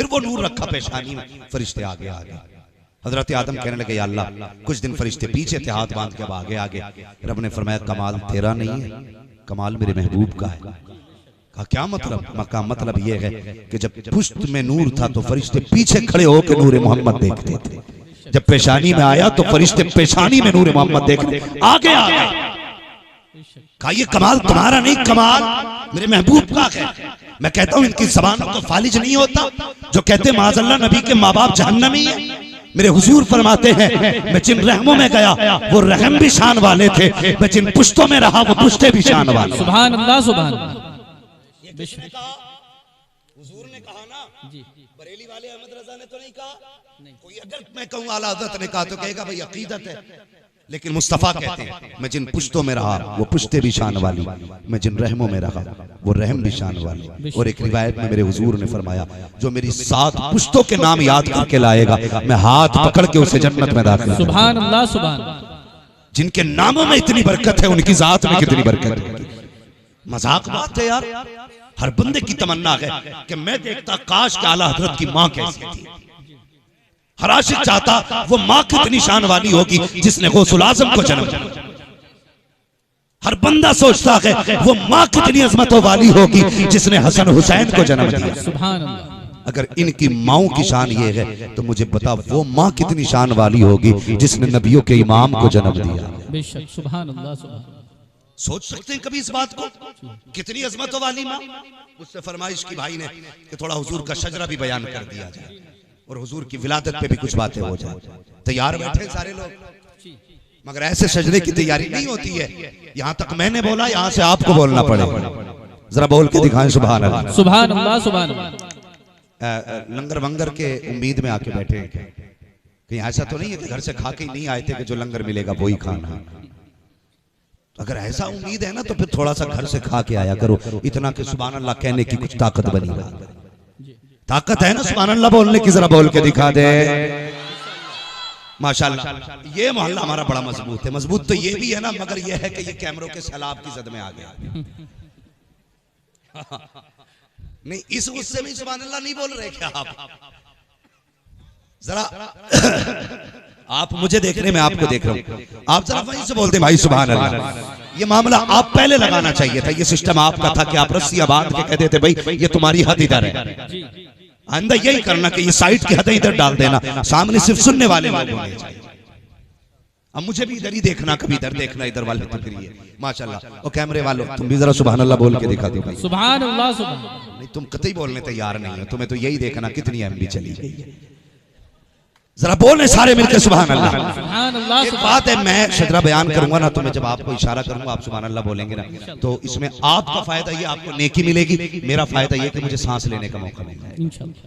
फिर वो नूर रखा पेशानी में, फरिश्ते आगे आगे। हजरत आदम कहने लगे या अल्लाह, कुछ दिन फरिश्ते पीछे थे हाथ बांध के, अब आगे आगे। रब ने फरमाया कमाल तेरा नहीं है, कमाल मेरे महबूब का है। कहा क्या मतलब? मका मतलब ये है कि जब पुश्त में नूर था तो फरिश्ते पीछे खड़े होकर नूर मोहम्मद देखते थे, जब पेशानी में आया तो फरिश्ते पेशानी में नूर मोहम्मद देखते आगे आगे। कहा ये कमाल तुम्हारा नहीं, कमाल मेरे महबूब का है। मैं कहता हूं इनकी ज़बानों को फालिज नहीं होता जो कहते माज़अल्लाह नबी के माँ बाप जहन्नमी है। मेरे हुजूर फरमाते हैं मैं जिन रहमों में गया वो रहम भी शान वाले थे, मैं जिन पुश्तों में रहा वो पुश्ते भी शान वाले। सुभान अल्लाह सुभान अल्लाह। हुजूर ने कहा ना, बरेली वाले अहमद रजा ने तो नहीं कहा। कोई अगर मैं कहूँ आला हज़रत ने कहा तो कहेगा भाई अकीदत है, लेकिन मुस्तफ़ा कहते हैं मैं जिन पुश्तों में रहा वो पुश्ते भी शान वाली, मैं जिन रहमों में रहा वो रहम भी शान वाली। और एक रिवायत में मेरे हुजूर ने फरमाया जो मेरी 7 पुश्तों के नाम याद करके लाएगा मैं हाथ पकड़ के उसे जन्नत में दाखिल। सुभान अल्लाह सुभान अल्लाह। जिनके नामों में इतनी बरकत है उनकी जात में कितनी बरकत है। मजाक बात है यार। हर बंदे की तमन्ना है कि मैं देखता काश के आला हजरत की माँ कैसी थी। हर आशिक चाहता वो माँ कितनी शान वाली होगी जिसने गौसुल आज़म को जन्म दिया। हर बंदा सोचता है वो माँ कितनी अजमतों वाली होगी जिसने हसन हुसैन को जन्म दिया। सुभान अल्लाह। अगर इनकी माओं की शान ये है तो मुझे बता वो माँ कितनी शान वाली होगी जिसने नबियों के इमाम को जन्म दिया। बेशक सुभान अल्लाह सुभान। सोच सकते हैं कभी इस बात को? कितनी अजमतों वाली माँ। उससे फरमाइश की भाई ने कि थोड़ा हुजूर का शजरा भी बयान कर दिया जाए और हुजूर की विलादत पे भी कुछ बातें हो जाए। तैयार बैठे सारे लोग, मगर ऐसे शजरे की तैयारी नहीं होती है। यहाँ तक मैंने बोला, यहाँ से आपको बोलना पड़ेगा। जरा बोल के दिखाएं सुभान अल्लाह सुभान अल्लाह सुभान अल्लाह। लंगर वंगर के उम्मीद में आके बैठे हैं, कहीं ऐसा तो नहीं है कि घर से खा के नहीं आए थे कि जो लंगर मिलेगा वही खाना। अगर ऐसा उम्मीद है ना तो फिर थोड़ा सा घर से खा के आया करो, इतना कि सुभान अल्लाह कहने की कुछ ताकत बनी रहा। ताकत है ना सुभान अल्लाह बोलने की? जरा बोल के दिखा दे माशाअल्लाह। ये मोहल्ला हमारा बड़ा मजबूत है। मजबूत तो ये भी है ना, मगर ये है कि ये कैमरों के सैलाब की जद में आ गया। नहीं इस गुस्से में सुभान अल्लाह नहीं बोल रहे क्या आप? जरा आप मुझे देख रहे, मैं आपको देख रहा हूँ। आप जरा वहीं से बोलते भाई सुभान अल्लाह। ये मामला आप पहले लगाना चाहिए था। ये सिस्टम आपका था कि आप रस्सियां बांध के कहते थे भाई ये तुम्हारी हद इधर है। आइंदा यही करना कि ये साइड की हद इधर डाल देना, सामने सिर्फ सुनने वाले लोग होने चाहिए। अब मुझे भी इधर ही देखना, कभी इधर देखना, इधर वाले तकरीर माशाल्लाह। और कैमरे वालों तुम भी जरा सुभान अल्लाह बोल के दिखा दो भाई। सुभान अल्लाह सुभान। नहीं तुम कतई बोलने तैयार नहीं हो, तुम्हें तो यही देखना कितनी एमबी चली गई है। जरा बोले सारे मिलकर सुभान अल्लाह। सुभान अल्लाह। एक बात है, मैं शजरा बयान करूंगा ना तो मैं जब आपको इशारा करूंगा आप सुभान अल्लाह बोलेंगे ना तो इसमें आपका फायदा ये आपको नेकी मिलेगी, मेरा फायदा ये कि मुझे सांस लेने का मौका मिलेगा इंशाअल्लाह।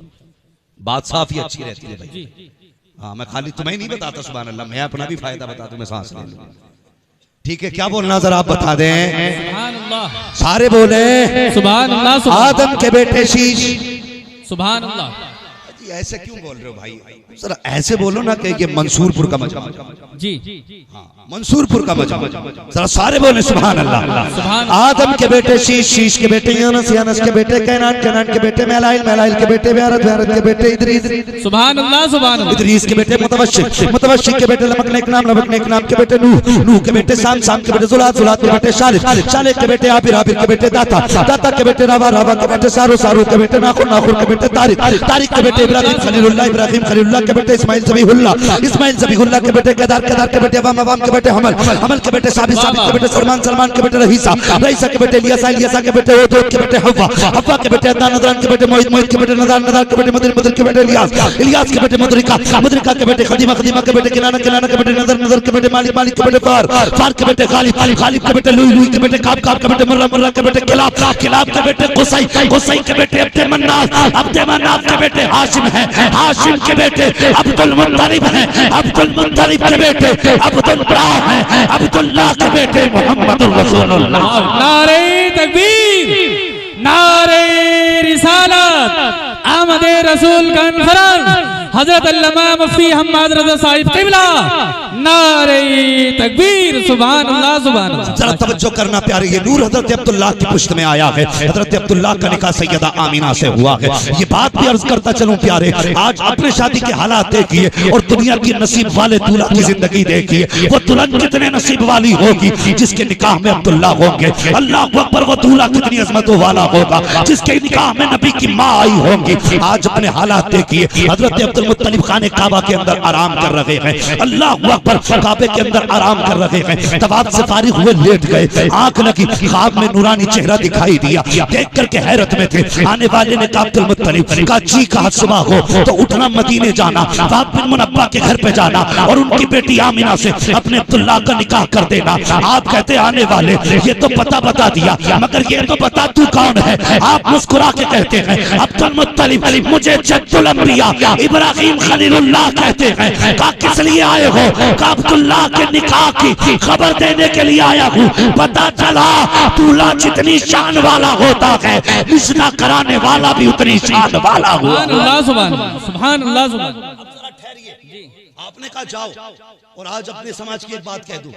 बात साफ ही अच्छी रहती है भाई। हाँ मैं खाली तुम्हें नहीं बताता सुभान अल्लाह, मैं अपना भी फायदा बता दूं, मैं सांस ले लूं। ठीक है क्या बोलना जरा आप बता दें। सुभान अल्लाह। सारे बोले सुभान अल्लाह। आदम के बेटे शीश। सुभान अल्लाह। ऐसे क्यों बोल रहे हो भाई? सर ऐसे बोलो ना कि ये मंसूरपुर का मजमा। जी हाँ मंसूरपुर का मजमा। जरा सारे बोले सुभान अल्लाह। आदम के बेटे शीश, शीश के बेटे यूनुस, यूनुस के बेटे कैनान, कैनान के बेटे मेलाइल, मेलाइल के बेटे व्यारत, व्यारत के बेटे इदरीस। सुभान अल्लाह सुभान अल्लाह। इदरीस के बेटे मुतवश्शिक, मुतवश्शिक के बेटे लमकनेक नाम, लमकनेक नाम के बेटे नूह, नूह के बेटे साम, साम के बेटे जुलात, जुलात के बेटे शालिक, शालिक के बेटे आबिर, आबिर के बेटे दाता, दाता के बेटे रावा, रावा के बेटे सारू, सारू के बेटे नाखुर, नाखुर के बेटे तारिक, तारिक के बेटे इब्राहिम खलीलुल्लाह, इब्राहिम खलीलुल्लाह के बेटे इस्माइल ज़बीहुल्लाह, इस्माइल ज़बीहुल्लाह के बेटे केदार, केदार के बेटे अवाम, अवाम के बेटे हमल, हमल के बेटे साबित, साबित के बेटे सलमान, सलमान के बेटे रहीसा, रहीसा के बेटे इलियासा, इलियासा के बेटे ओदोद के बेटे हव्वा, हव्वा के बेटे अदनान, अदनान के बेटे मोहित, मोहित के बेटे नदान, नदान के बेटे मदर, मदर के बेटे इलियास, इलियास के बेटे मुदरिका, मुदरिका के बेटे खदीमा, खदीमा के बेटे किनाना, किनाना के बेटे नजर, नजर के बेटे मालिक, मालिक के बेटे फार, फार के बेटे गालिब, गालिब के बेटे लुई, लुई के बेटे काब, काब के बेटे मुर्रा, मुर्रा के बेटे किलाब, किलाब के बेटे कुसै, कुसै के बेटे अब्दे मन्नाफ, अब्दे मन्नाफ के बेटे हाशिम है, हाशिम के बेटे अब्दुल मुत्तलिब है, अब्दुल मुत्तलिब के बेटे अब्दुल्लाह है, अब्दुल्लाह के बेटे मोहम्मदुर रसूलुल्लाह। नारे तकबीर, नारे रिसालत, आमदे रसूल कॉन्फ्रेंस, हजरत अल्लामा मुफ्ती हम्माद रज़ा साहिब क़िबला नारे तकबीर सुभान अल्लाह सुभान अल्लाह। जरा तवज्जो करना प्यारे, ये नूर हजरत अब्दुल्लाह की पुश्त में आया है। हजरत अब्दुल्लाह का निकाह सैयदा आमीना से हुआ है। ये बात भी अर्ज करता चलूं प्यारे, आज अपने शादी के हालात देखिए और दुनिया की नसीब वाले दूल्हा की जिंदगी देखिए। वो दुल्हन कितने नसीब वाली होगी जिसके निकाह में अब्दुल्लाह होंगे। अल्लाह अकबर, वो दूल्हा कितनी अजमतों वाला होगा जिसके निकाह में नबी की माँ आई होंगी। आज अपने हालात देखिए, हजरत अब्दुल मुत्तलिब खाने काबा के अंदर आराम कर रहे हैं। अल्लाह अकबर, काबे के अंदर आराम कर रहे हैं। तवाफ से फारिग हुए, लेट गए, आंख लगी, ख्वाब में नूरानी चेहरा दिखाई दिया। देख करके हैरत में थे। आने वाले ने कहा अब्दुल मुत्तलिब का जी कहा सुबह हो तो उठना, मदीने जाना, वहाब बिन मुनब्बा के घर पे जाना और उनकी बेटी आमिना से अपने अब्दुल्लाह का निकाह कर देना। आप कहते आने वाले, ये तो पता बता दिया, मगर ये तो बता तू कौन है। आप मुस्कुरा के कहते हैं अब्दुल मुत्तलिब, मुझे जद्दुल अंबिया इब्राहिम खलीलुल्लाह कहते हैं। कहा किस लिए आए हो? कहा अब्दुल्लाह के निकाह की खबर देने के लिए आया हूँ। पता चला दूल्हा जितनी शान वाला होता है, रिश्ता कराने वाला भी उतनी शान वाला हुआ। सुभान अल्लाह सुभान अल्लाह सुभान अल्लाह सुभान। अब जरा ठहरिए, आपने कहा जाओ, और आज अपने समाज की एक बात कह दूं,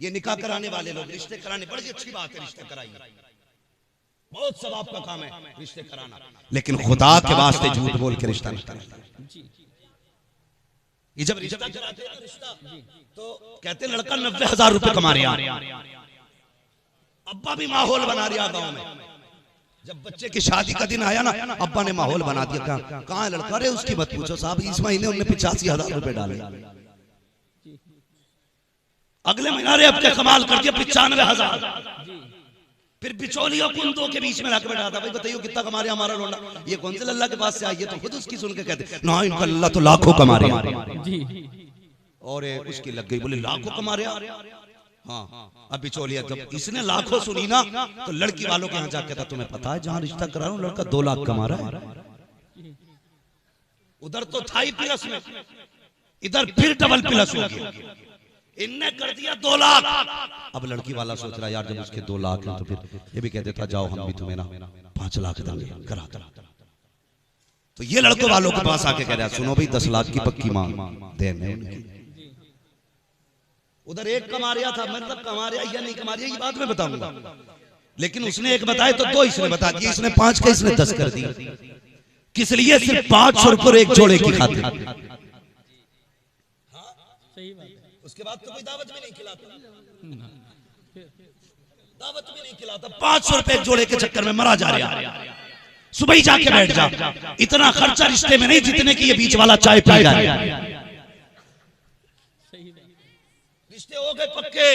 ये निकाह कराने वाले लोग रिश्ते कराने, बड़ी अच्छी बात है, रिश्ते कराइए, बहुत सवाब का काम है रिश्ते कराना, लेकिन खुदा के वास्ते झूठ बोल के रिश्ता नहीं कराना। ये जब रिश्ता कराते हैं रिश्ता, तो कहते हैं लड़का 90,000 रुपए कमा रहा है, अब्बा भी माहौल बना रहा गांव में। जब बच्चे की शादी का दिन आया ना, अब्बा ने माहौल बना दिया। कहाँ है लड़का? अरे उसकी मत पूछो साहब, इस महीने उन्हें 85,000 रुपए डाले, अगले महीना रे अब क्या कमाल कर दिया 95,000। फिर बिचौलियों कुंदों के बीच में लाके बैठा था, भाई बताइए कितना कमा रहा हमारा लोंडा? ये कौन से लल्ला के पास से आई है? तो खुद उसकी सुन के कहते ना, इनका लल्ला तो लाखों कमा रहे हैं। और उसकी लग गई, बोले लाखों कमा रहे। हाँ, अब बिचौलिया जब इसने लाखों सुनी ना, तो लड़की वालों के यहाँ जाके था, तुम्हें पता है जहाँ रिश्ता करा रहा हूँ लड़का 2 लाख कमा रहा है। उधर तो था ही प्लस में, इधर फिर डबल प्लस हो गया, इनने कर दिया 2 लाख। अब लड़की वाला सोच रहा यार, जब उसके 2 लाख है तो फिर ये भी कह देता जाओ हम भी तुम्हें ना 5 लाख देंगे, करा दो। तो ये लड़कों वालों के पास आके कह रहा सुनो भाई 10 लाख की पक्की मांग देने। उधर एक कमा रहा था, मतलब कमा रहा या नहीं कमा रहा ये बाद में बताऊंगा, लेकिन उसने एक बताया तो 2 इसने बता दिया, इसने 5 का इसने 10 कर दिया। किस लिए? सिर्फ 500 रुपये एक जोड़े की खातिर। उसके बाद तो कोई दावत भी नहीं खिलाता, दावत भी नहीं खिलाता, 500 रुपए एक जोड़े के चक्कर में मरा जा रहा। सुबह ही जाके बैठ जा, इतना खर्चा रिश्ते में नहीं जितने की ये बीच वाला चाय पी जा रहा है। रिश्ते हो गए पक्के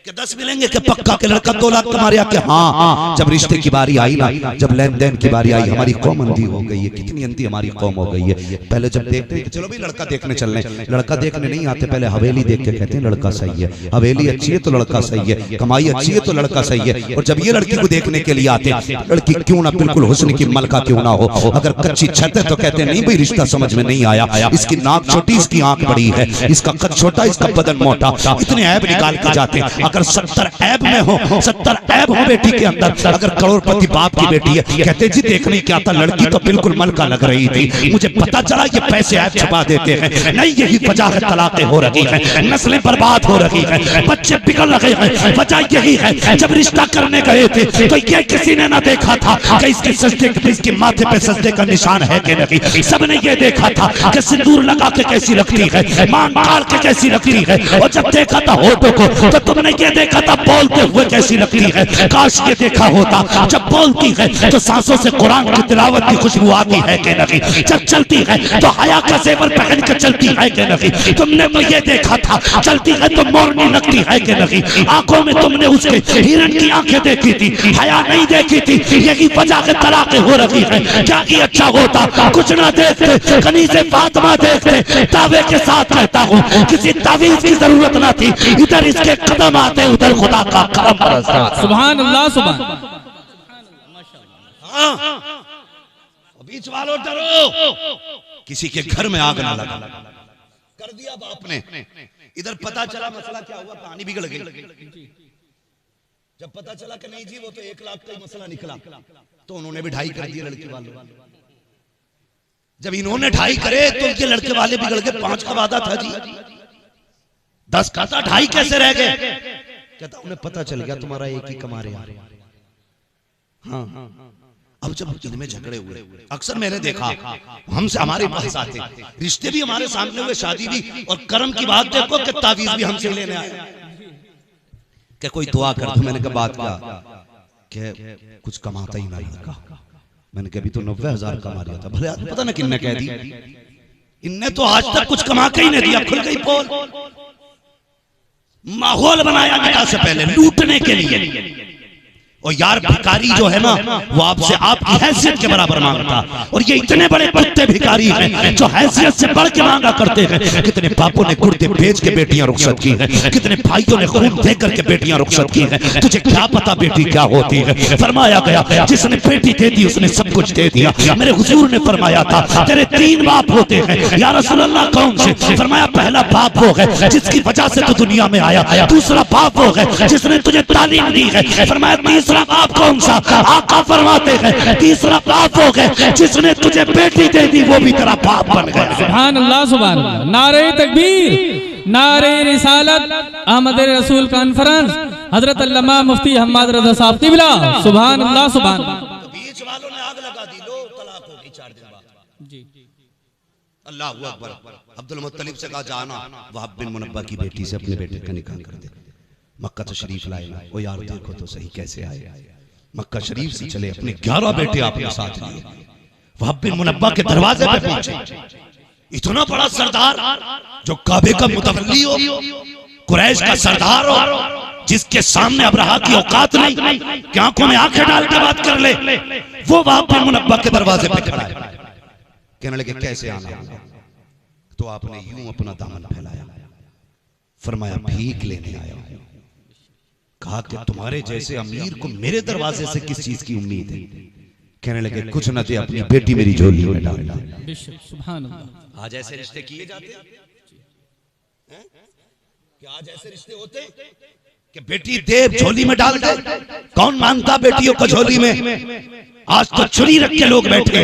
कि 10 मिलेंगे कि पक्का के लड़का 2 लाख कमा रहा कि हाँ। जब रिश्ते की बारी आई ना, जब लेन देन की बारी आई, हमारी कौम अंधी हो गई है, कितनी अंधी हमारी कौम हो गई है। पहले जब देखते हैं चलो भाई लड़का देखने चलने, लड़का देखने नहीं आते, पहले हवेली देख के कहते हैं लड़का सही है, हवेली अच्छी है तो लड़का सही है, कमाई अच्छी है तो लड़का सही है। और जब ये लड़की को देखने के लिए आते, लड़की क्यों ना बिल्कुल हुस्न की मलका क्यों ना हो, अगर कच्ची छत है तो कहते नहीं भाई रिश्ता समझ में नहीं आया, इसकी नाक छोटी, इसकी आंख बड़ी है, इसका कद छोटा, इसका बदन मोटा, इतने ऐब निकाल के जाते। अगर 70 ऐब में हो, 70 ऐब हो बेटी के अंदर, अगर करोड़पति बाप की बेटी है, कहते जी देखने क्या था, लड़की तो बिल्कुल मलका लग रही थी, मुझे पता चला ये पैसे ऐब छुपा देते हैं। नहीं, यही वजह है तलाक़ें हो रही है, नस्लें बर्बाद हो रही है, बच्चे बिगड़ रहे हैं। वजह यही है, जब रिश्ता करने गए थे तो ये किसी ने ना देखा था कि इसके सजदे, इसके माथे पे सजदे का निशान है कि नहीं। सबने ये देखा था कि सिंदूर लगा के कैसी लगती है, मांग काट के कैसी लगती है, और जब देखा था होठों को तो तुमने ये देखा था बोलते हुए कैसी लगती है। काश ये देखा होता जब बोलती है तो सांसों से कुरान की तिलावत की खुशबू आती है कि नहीं, जब चलती है तो हया का ज़ेवर पहन के चलती है कि नहीं। तुमने तो ये देखा था चलती है तो मोरनी लगती है कि नहीं। आंखों में तुमने उसके हिरण की आंखें देखी थी, हया नहीं देखी थी। यही वजह से तलाक़ें हो रही है। क्या ही अच्छा होता कुछ ना देखते, कनीज़े फातिमा देखते। दावे के साथ कहता हूँ किसी तावीज़ की जरूरत ना थी, इधर इसके कदम आते, उधर खुदा का करम बरसता। सुभान अल्लाह सुभान। बीच वालों डरो, किसी के घर में आग ना लगा, कर दिया बाप ने। इधर पता चला मसला क्या हुआ, कहानी बिगड़ गई। जब पता चला कि नहीं जी वो तो 1 लाख का ही मसला निकला, तो उन्होंने भी 2.5 कर दिए लड़की वालों। जब इन्होंने 2.5 करे तो ये लड़के वाले बिगड़ के 5 का वादा था जी। 10 खाता 2.5 कैसे रह गए? कहता उन्हें पता चल गया तुम्हारा एक ही कमा रहे हैं। हाँ, अब जब इनमें झगड़े हुए, अक्सर मैंने देखा हमसे हमारे पास आते, रिश्ते भी हमारे सामने हुए, शादी भी, और कर्म की बात देखो कि तावीज भी हमसे लेने आए कि कोई दुआ कर दो। मैंने कहा बात क्या? कुछ कमाता ही नहीं लड़का। मैंने कहा अभी तो 90,000 कमा रहा था। भले पता ना किन्ने कह दी, इनने तो आज तक कुछ कमा के ही नहीं दिया। खुल गई पोल, माहौल बनाया निकाह से पहले लूटने के लिए। और यार भिखारी जो है ना, वो आपसे आपकी हैसियत के बराबर मांगता, और ये इतने बड़े कुत्ते भिखारी हैं जो हैसियत से बढ़ के मांगा करते हैं। कितने बापों ने गुर्दे बेच के बेटियां रुखसत की हैं, कितने भाइयों ने खून दे करके बेटियां रुखसत की हैं। तुझे क्या पता बेटी क्या होती है? फरमाया गया जिसने बेटी दे दी उसने सब कुछ दे दिया। मेरे हुजूर ने फरमाया था तेरे 3 बाप होते हैं। या रसूल अल्लाह कौन से? फरमाया पहला बाप वो है जिसकी वजह से तू दुनिया में आया, दूसरा बाप वो है जिसने तुझे तालीम दी है। फरमाया तीसरा बाप कौन सा? आका फरमाते हैं तीसरा बाप हो गए जिसने तुझे बेटी दे दी, वो भी तेरा बाप बन गया। सुभान अल्लाह, सुभान अल्लाह। नारे तकबीर, नारे रिसालत, अहमद रसूल कॉन्फ्रेंस, हजरत अल्लामा मुफ्ती हम्माद रज़ा साहब क़िबला। सुभान अल्लाह, सुभान अल्लाह। बीच वालों ने आग लगा दी, लो तलाक हो गई 4 दिन बाद। जी, अल्लाह अकबर। अब्दुल मुत्तलिब से कहा जाना वहाब बिन मुनब्बा की बेटी से अपने बेटे का निकाह कर दे। मक्का तशरीफ लाए ना, ओ यार देखो तो सही कैसे आए। मक्का शरीफ से चले, अपने 11 बेटे आपने साथ लिए, वहाब बिन मुनब्बा के दरवाजे पे पहुंचे। इतना बड़ा सरदार जो काबे का मुतवल्ली हो, कुरैश का सरदार हो, जिसके सामने अब्रहा की औकात नहीं कि आंखों में आंखें डाल के बात कर ले, वो वहाब बिन मुनब्बा के दरवाजे पे खड़ा है। कहने लगे कैसे आना? तो आपने यूं अपना दामन फैलाया, फरमाया भीख लेने आया। कहा कि तुम्हारे जैसे अमीर को मेरे दरवाजे से किस चीज की उम्मीद है? कहने लगे कुछ न दे, अपनी बेटी मेरी झोली में डालना। सुभान अल्लाह। आज ऐसे रिश्ते किए जाते हैं कि आज ऐसे रिश्ते होते हैं कि बेटी दे झोली में डाल दे। कौन मानता बेटियों को झोली में? आज तो छुरी रख के लोग बैठे।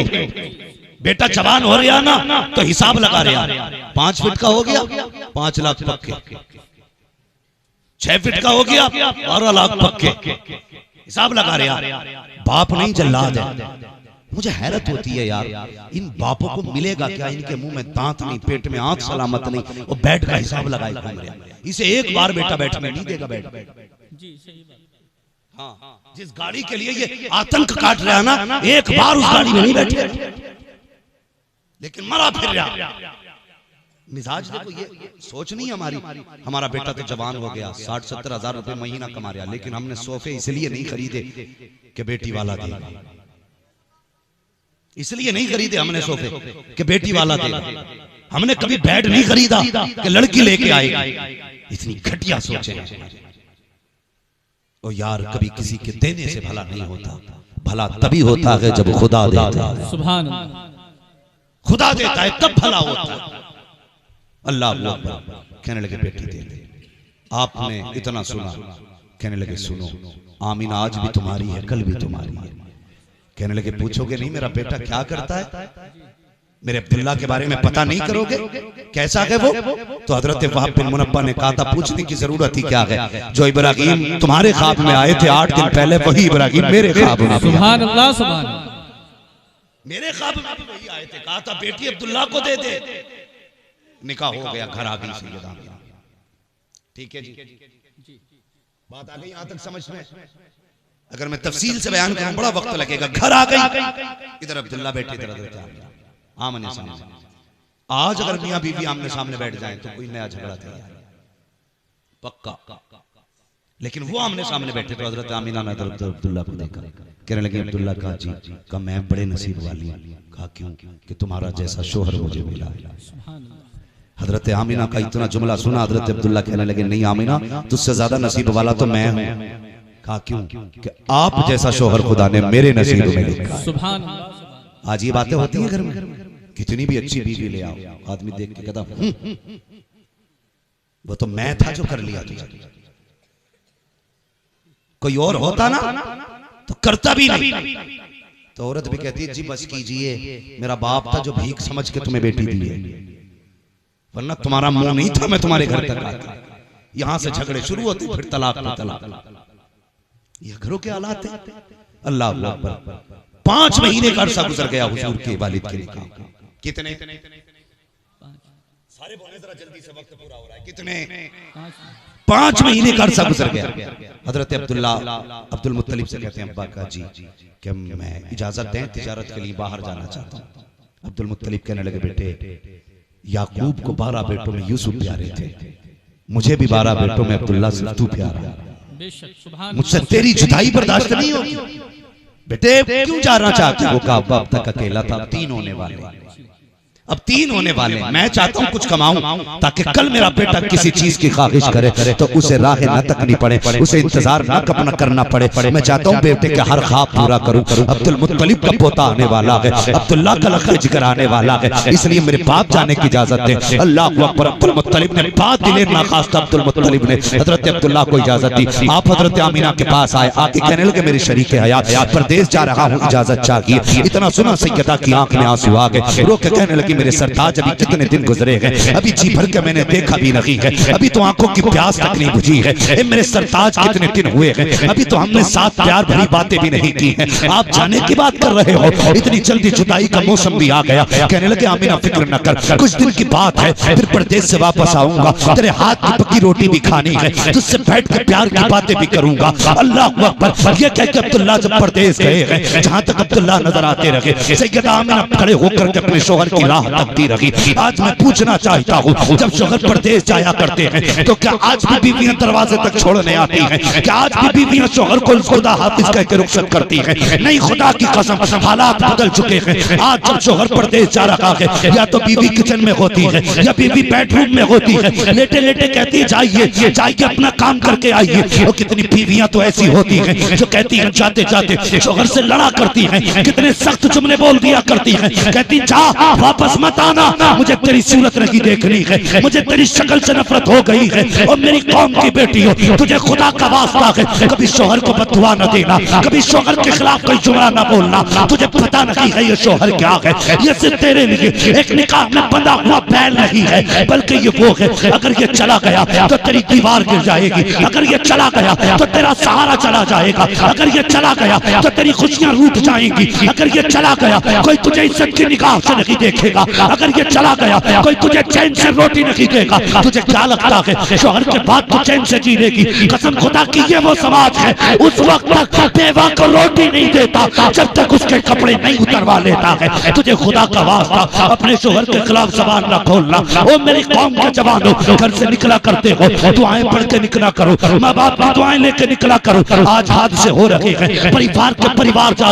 बेटा जवान हो रहा ना तो हिसाब लगा रहा, 5 फीट का हो गया 5 लाख पक्के, 6 फीट का हो गया 12 लाख पक्के, हिसाब लगा रहा। बाप नहीं जल्लाद है। मुझे हैरत होती है यार, इन बापों को मिलेगा क्या? इनके मुंह में दांत नहीं, पेट में आंख सलामत नहीं, और बेड का हिसाब लगाए घूम रहा। इसे एक बार बेटा बैठने नहीं देगा बेड। जी सही बात। हाँ, जिस गाड़ी के लिए ये आतंक काट रहा है ना, एक बार उस गाड़ी में नहीं बैठे, लेकिन मरा फिर रहा। मिजाज देखो, ये सोच नहीं हमारी। हमारा बेटा तो जवान हो गया, 60-70 हजार रुपए महीना कमा रहा, लेकिन हमने सोफे इसलिए नहीं खरीदे कि बेटी वाला देगा। इसलिए नहीं खरीदे हमने सोफे कि बेटी वाला देगा। हमने कभी बेड नहीं खरीदा कि लड़की लेके आएगी। इतनी घटिया सोचे। और यार कभी किसी के देने से भला नहीं होता, भला तभी होता है जब खुदा देता है। सुभान अल्लाह। खुदा देता है तब भला होता है। अल्लाह अकबर। कहने लगे बेटी दे दे। आपने इतना सुना, कहने लगे सुनो, आमीना आज भी तुम्हारी है, कल भी तुम्हारी है। कहने लगे पूछोगे नहीं मेरा बेटा क्या करता है? मेरे अब्दुल्ला के बारे में पता नहीं करोगे? कैसा है वो? तो हजरत वहाब बिन मुनब्बा ने कहा था पूछने की जरूरत ही क्या है? जो इब्राहिम तुम्हारे ख्वाब में आए थे 8 दिन पहले, वही इब्राहिम मेरे ख्वाब में। सुभान अल्लाह, सुभान अल्लाह। मेरे ख्वाब में भी वही आए थे, कहा था बेटी अब्दुल्ला को दे दे। निकाह हो गया, घर आ गई सैयदा। ठीक है जी, बात आ गई यहां तक समझ में? अगर मैं तफसील से बयान करूं बड़ा वक्त लगेगा। घर आ गई, इधर अब्दुल्ला बैठे, इधर हजरत आमने सामने। आज अगर मियां बीवी आमने सामने बैठ जाएं तो कोई नया झगड़ा तैयार पक्का, लेकिन वो आमने सामने बैठे तो हजरत आमीना ने अब्दुल्ला को देखा। कहने लगे अब्दुल्ला कहा जी, कहा मैं बड़े नसीब वाली हूं। कहा क्यों? कि तुम्हारा जैसा शोहर मुझे मिला। हजरत आमीना का इतना जुमला सुना, हजरत अब्दुल्ला कहने लगे नहीं आमीना, तुझसे ज्यादा नसीब वाला तो मैं हूं। कहा क्यों? कि आप जैसा शोहर खुदा ने मेरे नसीब में लिखा। सुभान अल्लाह। आज ये बातें होती हैं घर में, कितनी भी अच्छी बीवी ले आओ, आदमी देख के कहता वो तो मैं था जो कर लिया तुझे। कोई और होता ना तो करता भी नहीं। तो औरत भी कहती है जी बस कीजिए, मेरा बाप था जो भीख समझ के तुम्हें बेटी दी है, वरना तुम्हारा मुंह नहीं था मैं तुम्हारे घर तक आता। यहां से झगड़े शुरू होते, फिर तलाक पे तलाक। ये घरों के हालात है। अल्लाह अकबर। 5 महीने का अरसा गुजर गया हुजूर के वालिद के निकाह। कितने? सारे बोले जरा जल्दी से, वक्त पूरा हो रहा है। कितने? 5 महीने का अरसा गुजर गया। हजरत अब्दुल्ला अब्दुल मुत्तलिब से कहते हैं, अब्बा का जी कि मैं इजाजत दें, तिजारत के लिए बाहर जाना चाहता हूँ। अब्दुल मुत्तलिब कहने लगे, बेटे याकूब को 12 बेटों में यूसुफ प्यारे थे, मुझे भी 12 बेटों में अब्दुल्ला सिर्फ तू प्यारा, मुझसे तेरी जुदाई बर्दाश्त नहीं होगी। बेटे क्यों जाना चाहते हो? कहा अब तक अकेला था, अब 3 होने वाले, अब 3 होने वाले। मैं चाहता हूं कुछ कमाऊं ताकि कल मेरा बेटा किसी चीज की ख्वाहिश करे तो उसे राह न तकनी पड़े, उसे इंतजार न करना पड़े। मैं चाहता हूं बेटे के हर ख्वाब पूरा करूं। अब्दुल मुत्तलिब का पोता आने वाला है, अब्दुल्ला का लखन जिगर आने वाला है, इसलिए मेरे बाप जाने की इजाजत दे। अल्लाह अकबर। अब्दुल मुत्तलिब ने बात दिले ना खास्ता अब्दुल मुत्तलिब ने हजरत अब्दुल्ला को इजाजत दी। आप हजरत आमीना के पास आए, आके कहने लगे, मेरे शरीक हयात परदेश जा रहा हूं, इजाजत चाहिए। इतना सुना सैयदा की आंख में आंसू आ गए, रो के कहने लगी, मेरे सरताज अभी कितने दिन गुजरे हैं, अभी जी भर के मैंने देखा भी नहीं है, अभी तो आंखों की प्यास तक नहीं बुझी है। मेरे सरताज कितने दिन हुए हैं, अभी तो हमने साथ प्यार भरी बातें भी नहीं की हैं, आप जाने की बात कर रहे हो, इतनी जल्दी जुदाई का मौसम भी आ गया। कहने लगे, आमीना फिक्र न कर, कुछ दिन की बात है, फिर परदेश से वापस आऊंगा, तेरे हाथ की पकी रोटी भी खानी है, तुझसे बैठ के प्यार की बातें भी करूंगा। अल्लाह अकबर। ये कह के अब्दुल्ला जब परदेश गए हैं, जहां तक अब्दुल्ला नजर आते रहे, सैयदा आमीना खड़े होकर के अपने शौहर की राह तकती रही। आज मैं पूछना चाहता हूँ, जब शौहर परदेश जाया करते हैं तो क्या आज भी बीवियां दरवाजे तक छोड़ने आती हैं? क्या आज भी बीवियां शौहर को खुदा हाफिज कह के रुखसत करती हैं? नहीं, खुदा की कसम, हालात बदल चुके हैं। आज जब शौहर परदेश जा रहा है, या तो बीवी किचन में होती है या बीवी बेडरूम में होती है, लेटे लेटे कहती है, जाइए जाइए अपना काम करके आइए। और कितनी बीवियां तो ऐसी होती हैं जो कहती हैं जाते जाते शौहर से लड़ा करती हैं, कितने सख्त जुमले बोल दिया करती हैं, कहती जा वापस मत आना, मुझे तेरी सूरत नहीं देखनी है, मुझे तेरी शक्ल से नफरत हो गई है। और मेरी कौम की बेटी हो, तुझे खुदा का वास्ता है, कभी शौहर को बददुआ न देना, कभी शौहर के खिलाफ कोई जुमला न बोलना। तुझे पता नहीं है ये शौहर क्या है, ये सिर्फ तेरे लिए एक निकाह में बंधा हुआ बैल नहीं है, बल्कि ये वो है, अगर ये चला गया तो तेरी दीवार गिर जाएगी, अगर ये चला गया तो तेरा सहारा चला जाएगा, अगर ये चला गया तो तेरी खुशियां रूठ जाएंगी, अगर ये चला गया कोई तुझे इज्जत की निगाह से नहीं देखेगा, अगर ये चला गया कोई तुझे चैन से रोटी नहीं देगा। तुझे क्या लगता है शौहर के बाद तो चैन से जी लेगी? कसम खुदा की ये वो समाज है, उस वक्त तक बेवा को रोटी नहीं देता जब तक उसके कपड़े नहीं उतरवा लेता है। तुझे खुदा का वास्ता अपने शौहर के खिलाफ जबान न खोलना। ओ मेरी कौम के जवानों, घर से निकला करते हो, दुआएं पढ़ के निकला करो, माँ बाप की दुआएं लेके निकला करो। आज हादसे हो रहे हैं, परिवार के परिवार जा